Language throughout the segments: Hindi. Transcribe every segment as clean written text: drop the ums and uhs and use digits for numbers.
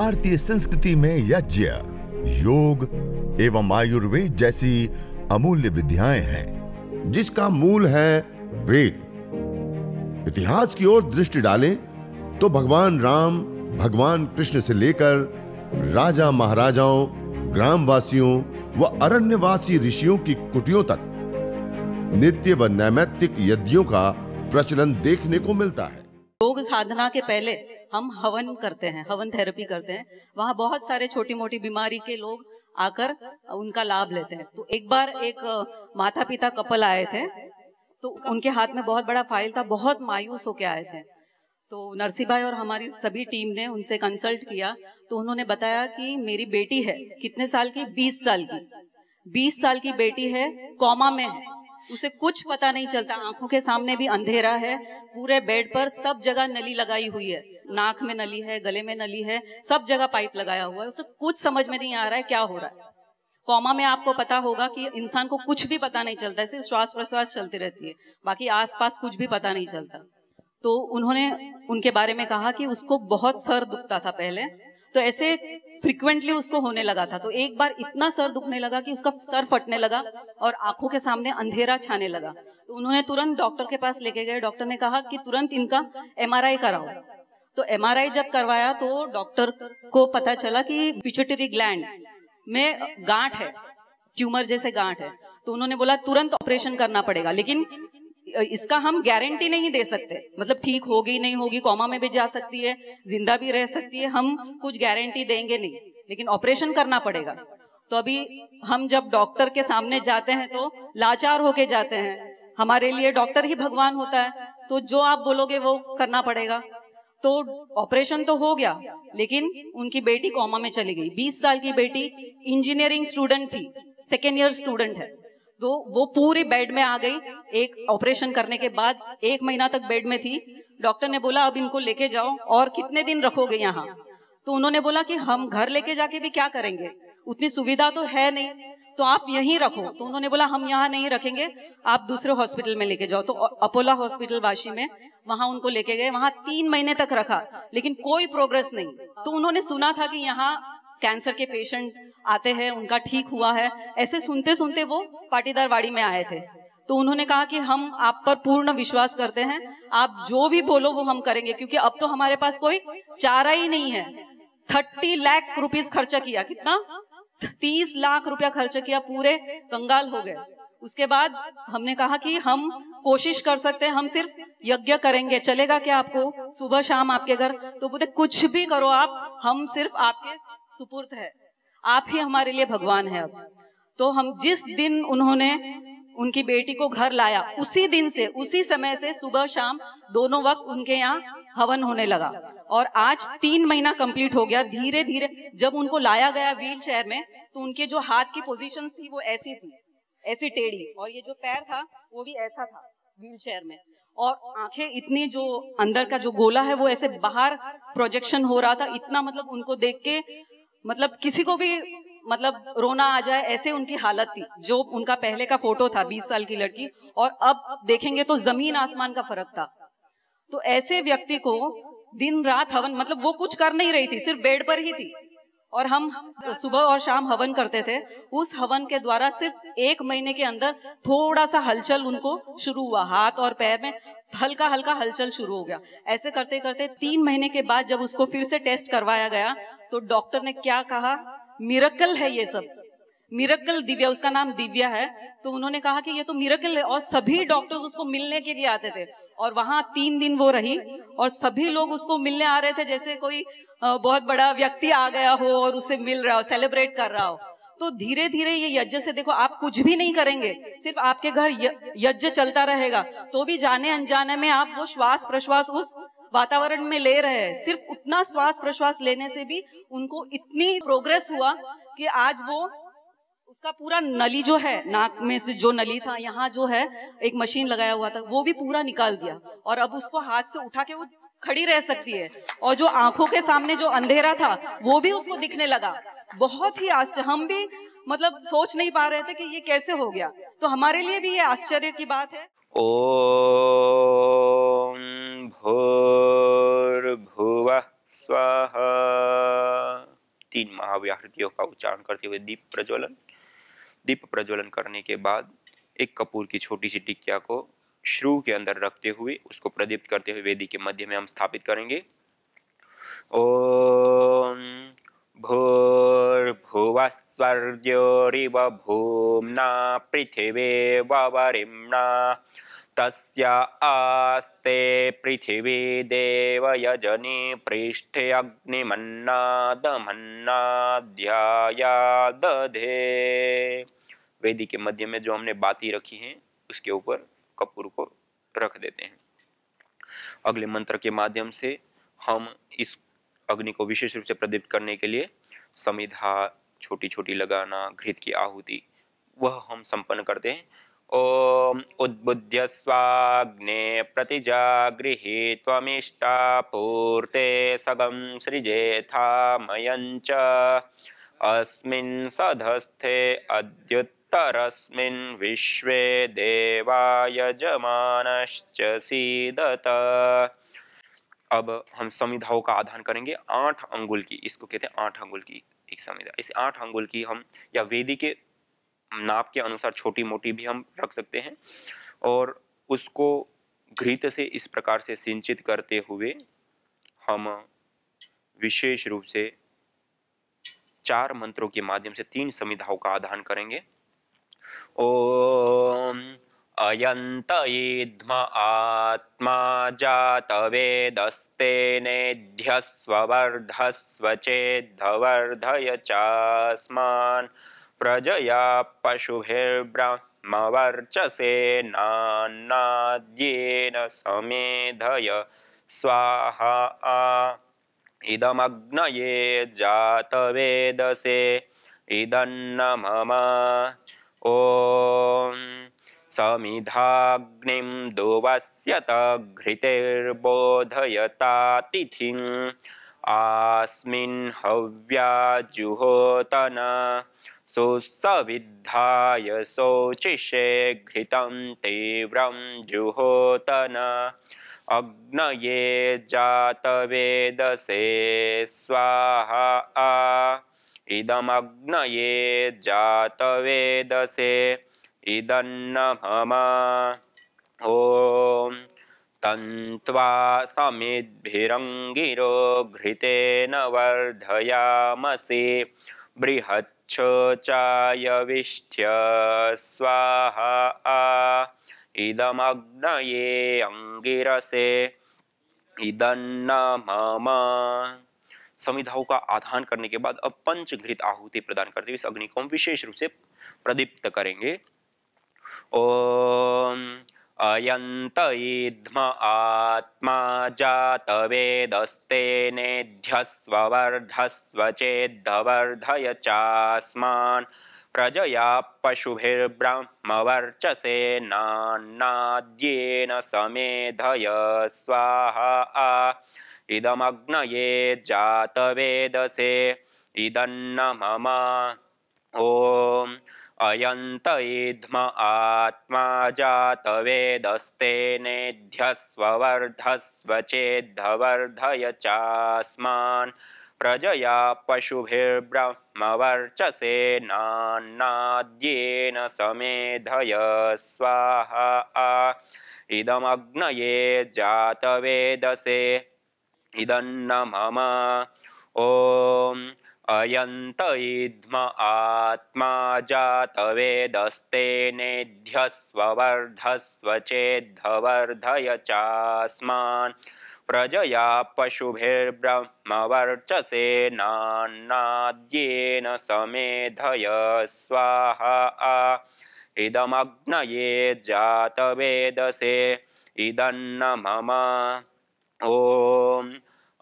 भारतीय संस्कृति में यज्ञ, योग एवं आयुर्वेद जैसी अमूल्य विद्याएं हैं, जिसका मूल है वेद। इतिहास की ओर दृष्टि डालें तो भगवान राम, भगवान कृष्ण से लेकर राजा महाराजाओं, ग्रामवासियों व अरण्यवासी ऋषियों की कुटियों तक नित्य व नैमित्तिक यज्ञों का प्रचलन देखने को मिलता है। योग साधना के पहले हम हवन करते हैं, हवन थेरेपी करते हैं। वहाँ बहुत सारे छोटी मोटी बीमारी के लोग आकर उनका लाभ लेते हैं। तो एक बार एक माता पिता कपल आए थे, तो उनके हाथ में बहुत बड़ा फाइल था, बहुत मायूस होके आए थे। तो नरसी भाई और हमारी सभी टीम ने उनसे कंसल्ट किया, तो उन्होंने बताया कि मेरी बेटी है, कितने साल की, 20 साल की, 20 साल की बेटी है, कोमा में है, उसे कुछ पता नहीं चलता, आंखों के सामने भी अंधेरा है, पूरे बेड पर सब जगह नली लगाई हुई है, नाक में नली है, गले में नली है, सब जगह पाइप लगाया हुआ है, उसे कुछ समझ में नहीं आ रहा है क्या हो रहा है। कोमा में आपको पता होगा कि इंसान को कुछ भी पता नहीं चलता है, सिर्फ श्वास प्रश्वास चलती रहती है, बाकी आसपास कुछ भी पता नहीं चलता। तो उन्होंने उनके बारे में कहा कि उसको बहुत सर दुखता था पहले, तो ऐसे फ्रीक्वेंटली उसको होने लगा था। तो एक बार इतना सर दुखने लगा कि उसका सर फटने लगा और आंखों के सामने अंधेरा छाने लगा। तो उन्होंने तुरंत डॉक्टर के पास लेके गए। डॉक्टर ने कहा कि तुरंत इनका MRI कराओ। तो MRI जब करवाया तो डॉक्टर को पता चला कि पिट्यूटरी ग्लैंड में गांठ है, ट्यूमर जैसे गांठ है। तो उन्होंने बोला तुरंत ऑपरेशन करना पड़ेगा, लेकिन इसका हम गारंटी नहीं दे सकते, मतलब ठीक होगी नहीं होगी, कोमा में भी जा सकती है, जिंदा भी रह सकती है, हम कुछ गारंटी देंगे नहीं, लेकिन ऑपरेशन करना पड़ेगा। तो अभी हम जब डॉक्टर के सामने जाते हैं तो लाचार होके जाते हैं, हमारे लिए डॉक्टर ही भगवान होता है, तो जो आप बोलोगे वो करना पड़ेगा। तो ऑपरेशन तो हो गया, लेकिन उनकी बेटी कोमा में चली गई। 20 साल की बेटी इंजीनियरिंग स्टूडेंट थी, 2nd ईयर स्टूडेंट है, तो वो पूरी बेड में आ गई। एक ऑपरेशन करने के बाद 1 महीना तक बेड में थी। डॉक्टर ने बोला अब इनको लेके जाओ, और कितने दिन रखोगे यहाँ। तो उन्होंने बोला कि हम घर लेके जाके भी क्या करेंगे, उतनी सुविधा तो है नहीं, तो आप यहीं रखो। तो उन्होंने बोला हम यहाँ नहीं रखेंगे, आप दूसरे हॉस्पिटल में लेके जाओ। तो अपोलो हॉस्पिटल वाशी में, वहां उनको लेके गए, वहां 3 महीने तक रखा, लेकिन कोई प्रोग्रेस नहीं। तो उन्होंने सुना था कि यहाँ कैंसर के पेशेंट आते हैं, उनका ठीक हुआ है, ऐसे सुनते सुनते वो पाटीदार वाड़ी में आए थे। तो उन्होंने कहा कि हम आप पर पूर्ण विश्वास करते हैं, आप जो भी बोलो वो हम करेंगे, क्योंकि अब तो हमारे पास कोई चारा ही नहीं है। 30 लाख रुपीस खर्चा किया, कितना, 30 लाख रुपया खर्च किया, पूरे कंगाल हो गए। उसके बाद हमने कहा कि हम कोशिश कर सकते हैं, हम सिर्फ यज्ञ करेंगे, चलेगा क्या आपको, सुबह शाम आपके घर। तो बोलते कुछ भी करो आप, हम सिर्फ आपके सुपुर्द है, आप ही हमारे लिए भगवान है। अब तो हम जिस दिन उन्होंने उनकी बेटी को घर लाया, उसी दिन से, उसी समय से सुबह शाम दोनों वक्त उनके यहाँ हवन होने लगा, और आज 3 महीना कंप्लीट हो गया। धीरे धीरे जब उनको लाया गया व्हील चेयर में, तो उनके जो हाथ की पोजीशन थी वो ऐसी थी, ऐसी टेढ़ी, और ये जो पैर था वो भी ऐसा था व्हील चेयर में, और आंखें इतनी, जो अंदर का जो गोला है वो ऐसे बाहर प्रोजेक्शन हो रहा था। इतना, मतलब उनको देख के मतलब किसी को भी मतलब रोना आ जाए, ऐसे उनकी हालत थी। जो उनका पहले का फोटो था 20 साल की लड़की, और अब देखेंगे तो जमीन आसमान का फर्क था। तो ऐसे व्यक्ति को दिन रात हवन, मतलब वो कुछ कर नहीं रही थी, सिर्फ बेड पर ही थी, और हम सुबह और शाम हवन करते थे। उस हवन के द्वारा सिर्फ 1 महीने के अंदर थोड़ा सा हलचल उनको शुरू हुआ, हाथ और पैर में हल्का हल्का हलचल शुरू हो गया। ऐसे करते करते 3 महीने के बाद जब उसको फिर से टेस्ट करवाया गया, तो डॉक्टर ने क्या कहा, मिरेकल है ये सब, मिरेकल दिव्या, उसका नाम दिव्या है। तो उन्होंने कहा कि ये तो मिरेकल है, और सभी डॉक्टर्स उसको मिलने के लिए आते थे, और वहां 3 दिन वो रही, और सभी लोग उसको मिलने आ रहे थे जैसे कोई बहुत बड़ा व्यक्ति आ गया हो और उससे मिल रहा हो, सेलिब्रेट कर रहा हो। तो धीरे धीरे ये यज्ञ से, देखो आप कुछ भी नहीं करेंगे, सिर्फ आपके घर यज्ञ चलता रहेगा, तो भी जाने अनजाने में आप वो श्वास प्रश्वास उस वातावरण में ले रहे हैं। सिर्फ उतना श्वास प्रश्वास लेने से भी उनको इतनी प्रोग्रेस हुआ कि आज वो, उसका पूरा नली जो है, नाक में से जो नली था, यहाँ जो है एक मशीन लगाया हुआ था, वो भी पूरा निकाल दिया, और अब उसको हाथ से उठा के वो खड़ी रह सकती है, और जो आंखों के सामने जो अंधेरा था वो भी उसको दिखने लगा। बहुत ही आश्चर्य, हम भी मतलब सोच नहीं पा रहे थे कि ये कैसे हो गया। तो हमारे लिए भी ये आश्चर्य की बात है। ओम भूर्भुवः स्वः 3 महाव्याहृतियों का उच्चारण करते हुए दीप प्रज्वलन करने के बाद एक कपूर की छोटी सी टिकिया को श्रु के अंदर रखते हुए उसको प्रदीप्त करते हुए वेदी के मध्य में हम स्थापित करेंगे। ओम भूर्भुवस्वर्योरिव भूम्ना पृथिवी ववरिम्ना तस्य आस्ते पृथिवी देव यजनी पृष्ठे अग्निमन्नादमन्नाध्याया दधे। वेदी के मध्य में जो हमने बाती रखी है उसके ऊपर कपूर को रख देते हैं। अगले मंत्र के माध्यम से हम इस अग्नि को विशेष रूप से प्रदीप्त करने के लिए समिधा छोटी छोटी लगाना, घृत की आहुति, वह हम संपन्न करते हैं। ओम उद्बुद्ध्य स्वाग्ने प्रतिजागृहि त्वमिष्टा पूर्ते सगं सृजेथा मयञ्च अस्मिन् सधस्थे अद्युत्तरस्मिन् विश्वे देवाय जमानश्च सीदत। अब हम समिधाओं का आधान करेंगे 8 अंगुल की, इसको कहते हैं 8 अंगुल की एक समिधा। इसे 8 अंगुल की हम या वेदी के नाप के अनुसार छोटी मोटी भी हम रख सकते हैं और उसको घृत से इस प्रकार से सिंचित करते हुए हम विशेष रूप से 4 मंत्रों के माध्यम से 3 समिधाओं का आधान करेंगे। ओम अयंत ईध्म आत्मा जातवेदस्तेनेध्यस्वर्धस्व चेद्धवर्धय चास्मान् प्रजया पशुभिर्ब्रह्मवर्चसेनान्नाद्येन समेधय स्वाहा। इदमग्नये जातवेदसे इदन्न मम। ओम समिधाग्निं दुवस्यत घृतिर्बोधयता तिथिं आस्मिन् हव्या जुहोतन सुसविद्धाय शोचिषे घृतं तीव्रं जुहोतन। अग्नये जातवेदसे स्वाहा। इदमग्नये जातवेदसे इदन्न मम। ओम तन्त्वा समिद्भिरङ्गिरो घृतेन वर्धयामसि बृहच्छोचायविष्ठ्य स्वाहा। इदमग्नये अंगिरसे इदन्न मम। समिधाओं का आधान करने के बाद अब पंचघृत आहुति प्रदान करते हुए इस अग्नि को हम विशेष रूप से प्रदीप्त करेंगे। ओम अयंत ईध्म आत्मा जातवेदस्तेनेध्यस्वर्धस्व चेद्धवर्धय चास्मान् प्रजया पशुभिर्ब्रह्मवर्चसेनान्नाद्येन समेधय स्वाहा। इदमग्नये जातवेदसे इदन्न मम। ओम अयंत ईध्म आत्मा जातवेदस्तेनेध्यस्वर्धस्व चेद्धवर्धय चास्मान् प्रजया पशुभिर्ब्रह्मवर्चसेनान्नाद्येन समेधय स्वाहा। इदमग्नये जातवेदसे इदन्न मम। ओम अयंत ईध्म आत्मा जातवेदस्तेनेध्यस्वर्धस्व चेद्धवर्धय चास्मान् प्रजया पशुभिर्ब्रह्मवर्चसेनान्नाद्येन समेधय स्वाहा। इदमग्नये जातवेदसे इदन्न मम। ओम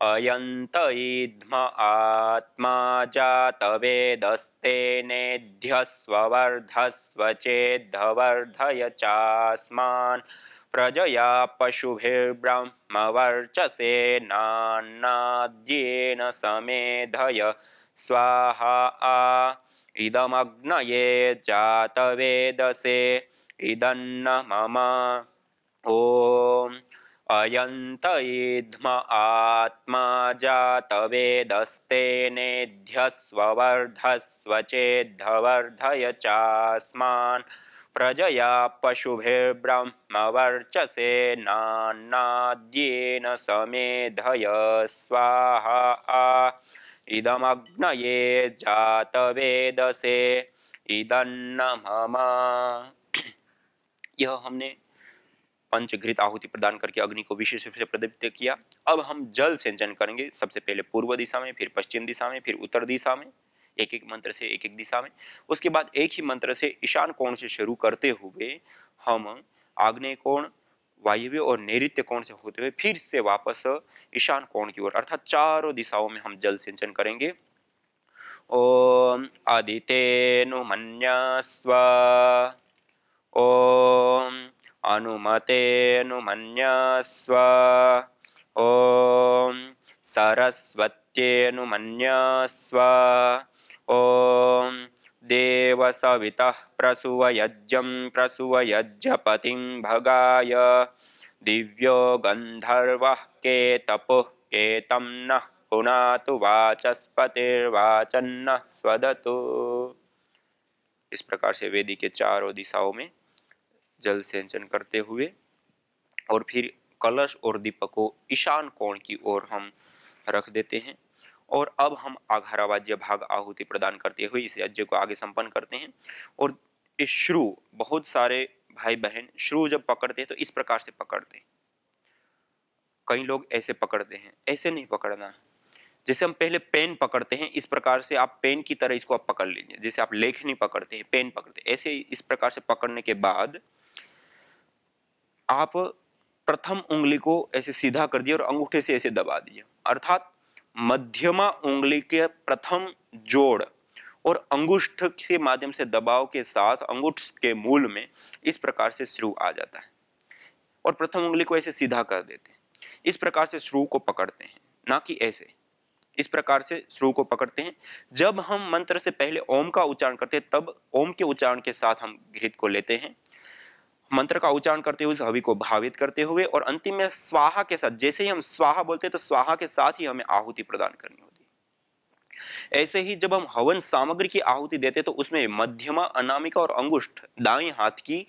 अयंत ईध्म आत्मा जातवेदस्तेनेध्यस्वर्धस्व चेद्धवर्धय चास्मान् प्रजया पशुभिर्ब्रह्मवर्चसेनान्नाद्येन समेधय स्वाहा। इदमग्नये जातवेदसे इदन्न मम। ओम अयन्त इद्म आत्मा जातवेदस्तेनेध्यस्व वर्धस्व चेद्धवर्धय चास्मान् प्रजया पशुभिर्ब्रह्मवर्चसे नान्नाद्येन समेधय स्वाहा इदमग्नये जातवेदसे इदन्न मम। यह हमने पंचघृत आहुति प्रदान करके अग्नि को विशेष रूप से प्रदीप्त किया। अब हम जल सिंचन करेंगे, सबसे पहले पूर्व दिशा में, फिर पश्चिम दिशा में, फिर उत्तर दिशा में, एक एक मंत्र से एक एक दिशा में। उसके बाद एक ही मंत्र से ईशान कोण से शुरू करते हुए हम आग्नेय कोण, वायव्य और नैऋत्य कोण से होते हुए फिर से वापस ईशान कोण की ओर अर्थात चारों दिशाओं में हम जल सिंचन करेंगे। ओम आदितेनुमन्यस्व, ओम अनुमतेनुमन्यस्व, ओम सरस्वत्येनुमन्यस्व, ओम देवसवितः प्रसूवयज्ञं प्रसूवयज्ञपतिं भगाय दिव्यो गन्धर्वः केतपुः केतं नः पुनातु वाचस्पतिर्वाचन्नः स्वदतु। इस प्रकार से वेदी के चारों दिशाओं में जल सिंचन करते हुए और फिर कलश और दीपक को ईशान कोण की ओर हम रख देते हैं। और अब हम आघारावाज्य भाग आहुति प्रदान करते हुए इस यज्ञ को आगे संपन्न करते हैं। और इस श्रु, बहुत सारे भाई बहन श्रु जब पकड़ते हैं तो इस प्रकार से पकड़ते हैं। कई लोग ऐसे पकड़ते हैं, ऐसे नहीं पकड़ना है। जैसे हम पहले पेन पकड़ते हैं, इस प्रकार से आप पेन की तरह इसको आप पकड़ लीजिए। जैसे आप लेखनी पकड़ते हैं, पेन पकड़ते हैं, ऐसे इस प्रकार से पकड़ने के बाद आप प्रथम उंगली को ऐसे सीधा कर दिए और अंगूठे से ऐसे दबा दिए। अर्थात मध्यमा उंगली के प्रथम जोड़ और अंगुष्ठ के माध्यम से दबाव के साथ अंगूठ के मूल में इस प्रकार से श्रु आ जाता है और प्रथम उंगली को ऐसे सीधा कर देते हैं। इस प्रकार से श्रु को पकड़ते हैं, ना कि ऐसे। इस प्रकार से श्रु को पकड़ते हैं। जब हम मंत्र से पहले ओम का उच्चारण करते हैं तब ओम के उच्चारण के साथ हम घृत को लेते हैं, मंत्र का उच्चारण करते हुए हवि को भावित करते हुए, और अंतिम में स्वाहा के साथ, जैसे ही हम स्वाहा बोलते हैं तो स्वाहा के साथ ही हमें आहुति प्रदान करनी होती है। ऐसे ही जब हम हवन सामग्री की आहुति देते तो उसमें मध्यमा, अनामिका और अंगुष्ठ दाएं हाथ की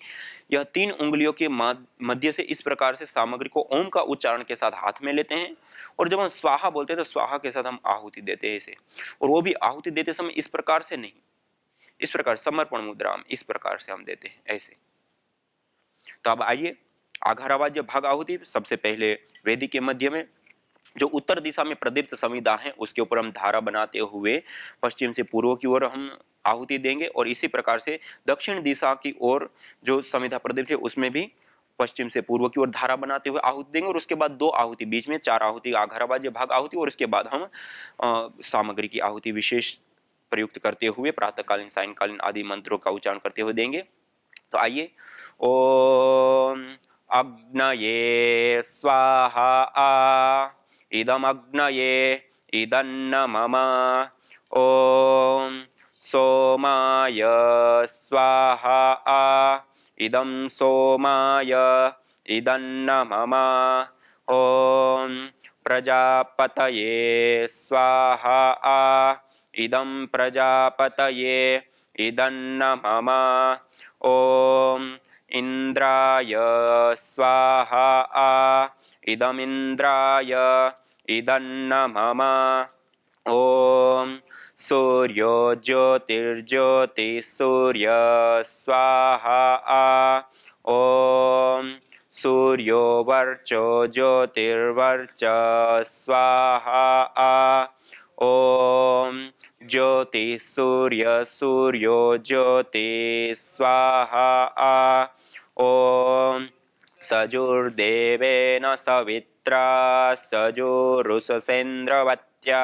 यह 3 उंगलियों के मध्य से इस प्रकार से सामग्री को ओम का उच्चारण के साथ हाथ में लेते हैं। और जब हम स्वाहा बोलते हैं तो स्वाहा के साथ हम आहुति देते हैं ऐसे। और वो भी आहुति देते समय इस प्रकार से नहीं, इस प्रकार समर्पण मुद्रा में इस प्रकार से हम देते हैं ऐसे। तो अब आइए आघारावाज्य भाग आहुति। सबसे पहले वेदी के मध्य में जो उत्तर दिशा में प्रदीप्त संविदा है उसके ऊपर हम धारा बनाते हुए पश्चिम से पूर्व की ओर हम आहुति देंगे। और इसी प्रकार से दक्षिण दिशा की ओर जो संविदा प्रदीप्त है उसमें भी पश्चिम से पूर्व की ओर धारा बनाते हुए आहुति देंगे। और उसके बाद 2 आहुति, बीच में 4 आहुति आघारावाज्य भाग आहुति, और उसके बाद हम सामग्री की आहुति विशेष प्रयुक्त करते हुए प्रातःकालीन, सायंकालीन आदि मंत्रों का उच्चारण करते हुए देंगे। तो आइए, ओम अग्नये स्वाहा इदमग्नये इदन्न मम, ओम सोमाय स्वाहा इदं सोमाय इदन्न मम, ओम प्रजापतये स्वाहा इदं प्रजापतये इदन्न मम, ओम इंद्राय स्वाहा इदमिंद्राय इदन्न मम, ओम सूर्यो ज्योतिर्ज्योति सूर्य स्वाहा, ओम सूर्यो वर्चो ज्योतिर्वर्च स्वाहा, ओम ज्योति सूर्य सूर्यो ज्योति स्वाहा, ओम सजुर्देवेन सवित्रा सजुरुषसेन्द्रवत्या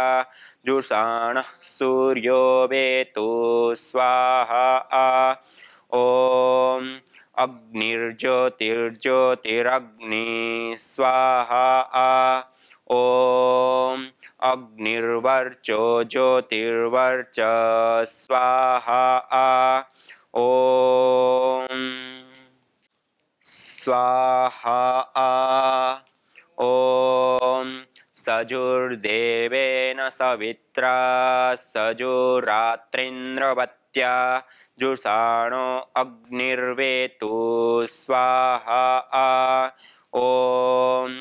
जुषाणः सूर्यो वेतु स्वाहा, ओम अग्निर्ज्योतिर्ज्योतिरग्नि स्वाहा, ओम अग्निर्वर्चो ज्योतिर्वर्च स्वाहा, ओम स्वाहा जुर्देवेन सवित्रा सजो रात्रिन्द्रवत्या जुषाणो अग्निर्वेतु स्वाहा ॐ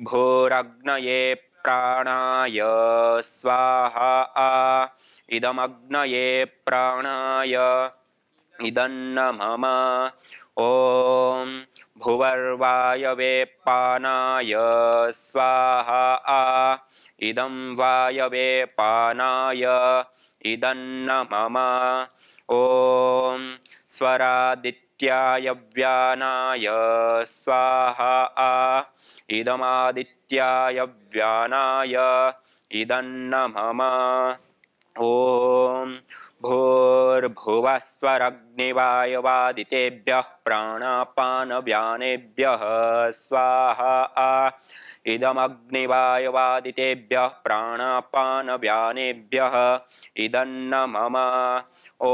भूरग्नये प्राणाय स्वाहा इदमग्नये प्राणाय इदन्नमम ॐ भुवर्वायवे पानाय स्वाहा इदं वायवे पानाय इदन्नमम ॐ स्वरादित्याय व्यानाय स्वाहा इदमादित्याय व्यानाय इदन्नमम ॐ भूर्भुवस्वरग्निवायवादितेभ्यः प्राणापानव्यानेभ्यः स्वाहा इदमग्निवायवादितेभ्यः प्राणापानव्यानेभ्यः इदन्नमम ॐ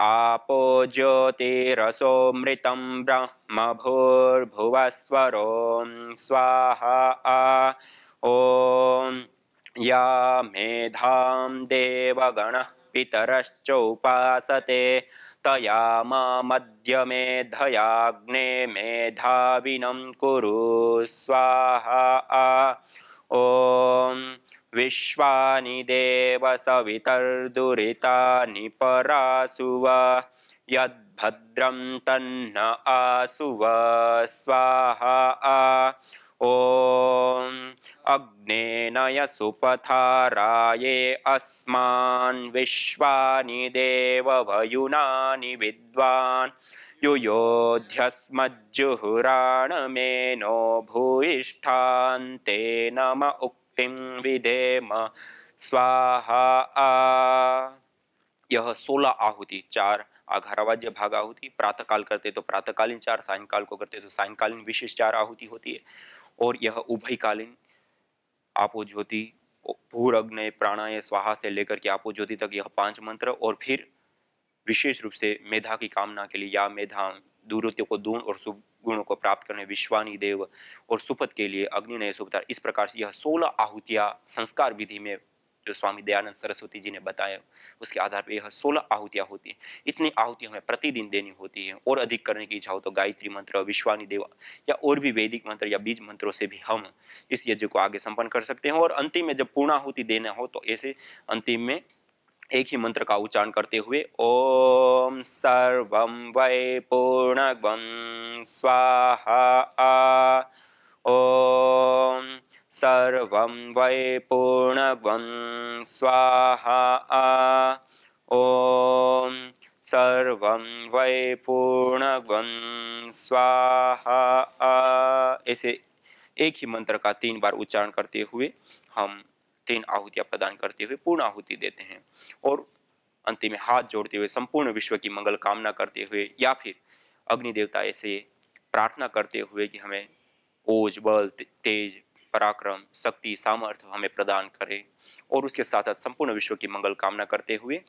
आपो ज्योतिरसोऽमृतं ब्रह्म भूर्भुवस्वरो स्वाहा ॐ या मेधां देवगणः पितरश्चोपासते तया मध्य मेधयाग्ने मेधाविनं कुरु स्वाहा ॐ विश्वानि देव सवितर्दुरितानि परासुव यद्भद्रं तन्न आसुव स्वाहा ॐ अग्नेनय सुपथाराये अस्मान् विश्वानि देववयुनानि विद्वान् युयोध्यस्मज्जुहुराणमेनो भूयिष्ठान्ते नम उक्तिं विधेम स्वाहा यह 16 आहुति 4 अघारावाज्य भाग आहुति प्रातःकाल करते तो प्रातःकालीन 4 सायंकाल को करते तो सायंकालीन विशेष 4 आहुति होती है और यह उभयकालीन आपो ज्योति भूरग्नय प्राणाय स्वाहा से लेकर के आपो ज्योति तक यह 5 मंत्र और फिर विशेष रूप से मेधा की कामना के लिए या मेधा दूरत्व को दून और शुभ गुणों को प्राप्त करने विश्वानी देव और सुपथ के लिए अग्निनय सुपथार इस प्रकार से यह 16 आहुतियां संस्कार विधि में जो स्वामी दयानंद सरस्वती जी ने बताया उसके आधार पर यह 16 आहुतियां होती हैं। इतनी आहुतियां हमें प्रतिदिन देनी होती है और अधिक करने की इच्छा हो तो गायत्री मंत्र विश्वानी देव या और भी वैदिक मंत्र या बीज मंत्रों से भी हम इस यज्ञ को आगे संपन्न कर सकते हैं। और अंतिम में जब पूर्णाहुति देना हो तो ऐसे अंतिम में एक ही मंत्र का उच्चारण करते हुए ओम सर्वं वै पूर्णगं स्वाहा ओम सर्वं वै पूर्णगं स्वाहा ओम सर्वं वै पूर्णगं स्वाहा। ऐसे एक ही मंत्र का 3 बार उच्चारण करते हुए हम 3 आहुतियां प्रदान करते हुए पूर्ण आहुति देते हैं और अंतिम में हाथ जोड़ते हुए संपूर्ण विश्व की मंगल कामना करते हुए या फिर अग्नि देवता ऐसे प्रार्थना करते हुए कि हमें ओज बल तेज पराक्रम शक्ति सामर्थ्य हमें प्रदान करे और उसके साथ साथ संपूर्ण विश्व की मंगल कामना करते हुए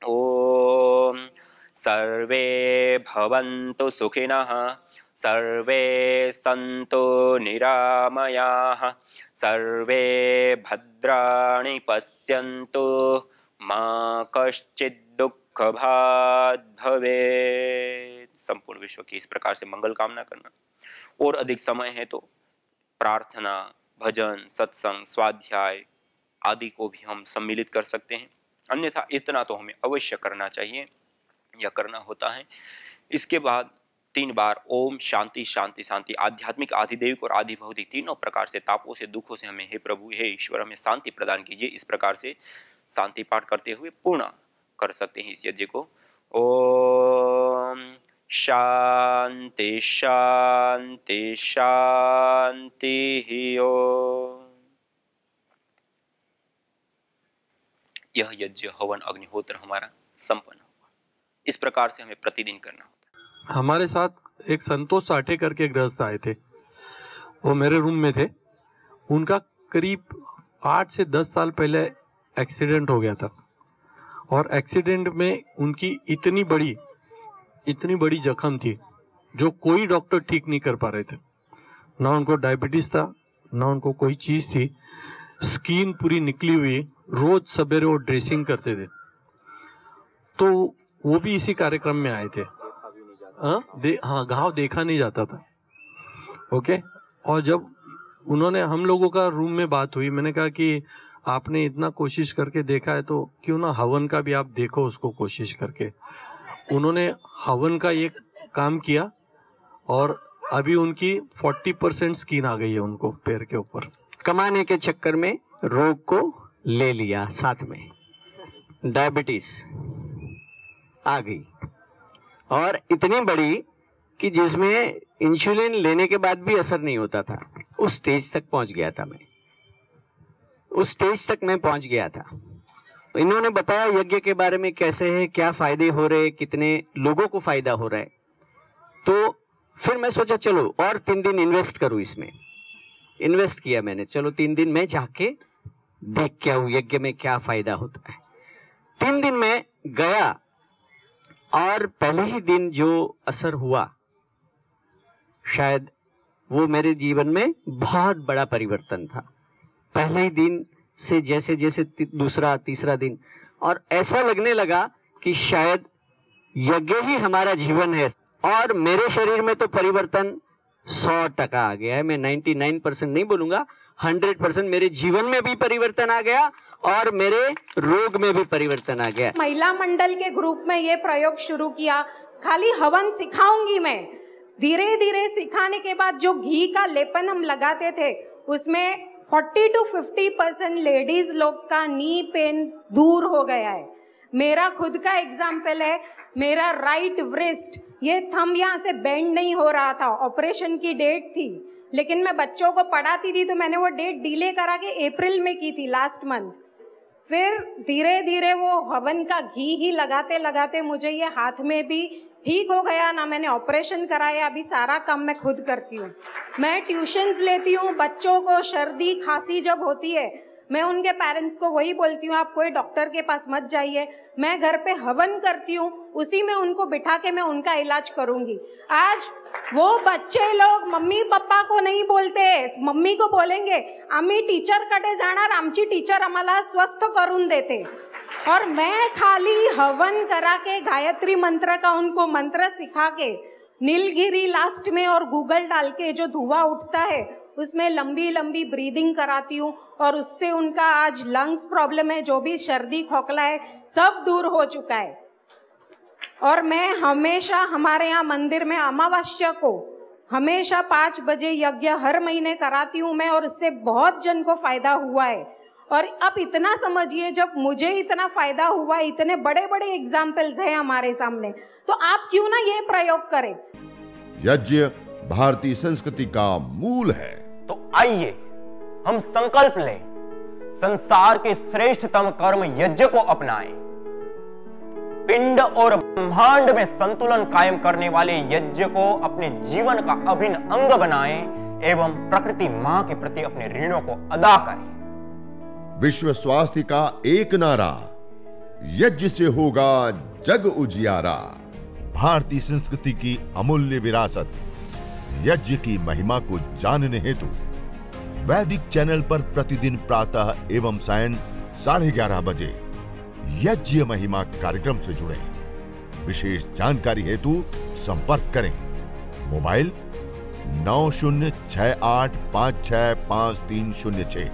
ओम सर्वे भवन्तु सुखिनः सर्वे सन्तु निरामयाः सर्वे भद्राणि पश्यन्तु मा कश्चित् दुःखभाग् भवेत्। संपूर्ण विश्व की इस प्रकार से मंगल कामना करना और अधिक समय है तो प्रार्थना भजन सत्संग स्वाध्याय आदि को भी हम सम्मिलित कर सकते हैं। अन्यथा इतना तो हमें अवश्य करना चाहिए या करना होता है। इसके बाद 3 बार ओम शांति शांति शांति आध्यात्मिक आधिदैविक और आधि भौतिक तीनों प्रकार से तापों से दुखों से हमें हे प्रभु हे ईश्वर हमें शांति प्रदान कीजिए इस प्रकार से शांति पाठ करते हुए पूर्ण कर सकते हैं इस यज्ञ को। ओम शांति शांति शांति ही ओम। यह यज्ञ हवन अग्निहोत्र हमारा संपन्न हुआ। इस प्रकार से हमें प्रतिदिन करना होता है। हमारे साथ एक संतोष साठे करके गृहस्थ आए थे, वो मेरे रूम में थे। उनका करीब 8 से 10 साल पहले एक्सीडेंट हो गया था और एक्सीडेंट में उनकी इतनी बड़ी जख्म थी जो कोई डॉक्टर ठीक नहीं कर पा रहे थे। ना उनको डायबिटीज था ना उनको कोई चीज़ थी, स्किन पूरी निकली हुई, रोज सवेरे वो ड्रेसिंग करते थे। तो वो भी इसी कार्यक्रम में आए थे। हाँ, घाव देखा नहीं जाता था। ओके। और जब उन्होंने, हम लोगों का रूम में बात हुई, मैंने कहा कि आपने इतना कोशिश करके देखा है तो क्यों ना हवन का भी आप देखो उसको कोशिश करके। उन्होंने हवन का ये काम किया और अभी उनकी 40% स्किन आ गई है उनको पैर के ऊपर। कमाने के चक्कर में रोग को ले लिया, साथ में डायबिटीज आ गई, और इतनी बड़ी कि जिसमें इंसुलिन लेने के बाद भी असर नहीं होता था। उस स्टेज तक पहुंच गया था मैं, उस स्टेज तक मैं पहुंच गया था। इन्होंने बताया यज्ञ के बारे में, कैसे है, क्या फायदे हो रहे, कितने लोगों को फायदा हो रहा है। तो फिर मैं सोचा चलो और 3 दिन इन्वेस्ट करूं इसमें। इन्वेस्ट किया मैंने, चलो 3 दिन में जाके देख के आऊं यज्ञ में क्या फायदा होता है। 3 दिन में गया और पहले ही दिन जो असर हुआ, शायद वो मेरे जीवन में बहुत बड़ा परिवर्तन था। पहले ही दिन से जैसे जैसे दूसरा तीसरा दिन, और ऐसा लगने लगा कि शायद यज्ञ ही हमारा जीवन है। और मेरे शरीर में तो परिवर्तन 100% आ गया है। मैं 99% नहीं बोलूंगा, 100% मेरे जीवन में भी परिवर्तन आ गया और मेरे रोग में भी परिवर्तन आ गया। महिला मंडल के ग्रुप में ये प्रयोग शुरू किया। खाली हवन सिखाऊंगी मैं, धीरे धीरे सिखाने के बाद जो घी का लेपन हम लगाते थे उसमें 40 to 50% लेडीज लोग का नी पेन दूर हो गया है। मेरा खुद का एग्जाम्पल है, मेरा राइट व्रिस्ट, ये थंब यहाँ से बेंड नहीं हो रहा था। ऑपरेशन की डेट थी, लेकिन मैं बच्चों को पढ़ाती थी तो मैंने वो डेट डिले करा के अप्रैल में की थी, लास्ट मंथ। फिर धीरे धीरे वो हवन का घी ही लगाते लगाते मुझे ये हाथ में भी ठीक हो गया ना। मैंने ऑपरेशन कराया, अभी सारा काम मैं खुद करती हूँ। मैं ट्यूशन्स लेती हूँ बच्चों को। सर्दी खांसी जब होती है मैं उनके पेरेंट्स को वही बोलती हूँ, आप कोई डॉक्टर के पास मत जाइए, मैं घर पे हवन करती हूँ, उसी में उनको बिठा के मैं उनका इलाज करूंगी। आज वो बच्चे लोग मम्मी पापा को नहीं बोलते, मम्मी को बोलेंगे आम्ही टीचर कडे जाणार, आमची टीचर आम्हाला स्वस्थ करून देते। और मैं खाली हवन करा के गायत्री मंत्र का उनको मंत्र सिखा के, नीलगिरी लास्ट में और गूगल डाल के जो धुआं उठता है उसमें लंबी लंबी ब्रीदिंग कराती हूँ, और उससे उनका आज लंग्स प्रॉब्लम है, जो भी सर्दी खोखला है सब दूर हो चुका है। और मैं हमेशा हमारे यहाँ मंदिर में अमावस्या को हमेशा 5 बजे यज्ञ हर महीने कराती हूँ मैं, और उससे बहुत जन को फायदा हुआ है। और अब इतना समझिए, जब मुझे इतना फायदा हुआ, इतने बड़े बड़े एग्जाम्पल्स हैं हमारे सामने, तो आप क्यों ना ये प्रयोग करें। यज्ञ भारतीय संस्कृति का मूल है। तो आइए हम संकल्प लें, संसार के श्रेष्ठतम कर्म यज्ञ को अपनाएं। पिंड और ब्रह्मांड में संतुलन कायम करने वाले यज्ञ को अपने जीवन का अभिन्न अंग बनाएं एवं प्रकृति मां के प्रति अपने ऋणों को अदा करें। विश्व स्वास्थ्य का एक नारा, यज्ञ से होगा जग उजियारा। भारतीय संस्कृति की अमूल्य विरासत यज्ञ की महिमा को जानने हेतु वैदिक चैनल पर प्रतिदिन प्रातः एवं सायं 11:30 बजे यज्ञ महिमा कार्यक्रम से जुड़ें। विशेष जानकारी हेतु संपर्क करें। मोबाइल 9068565306।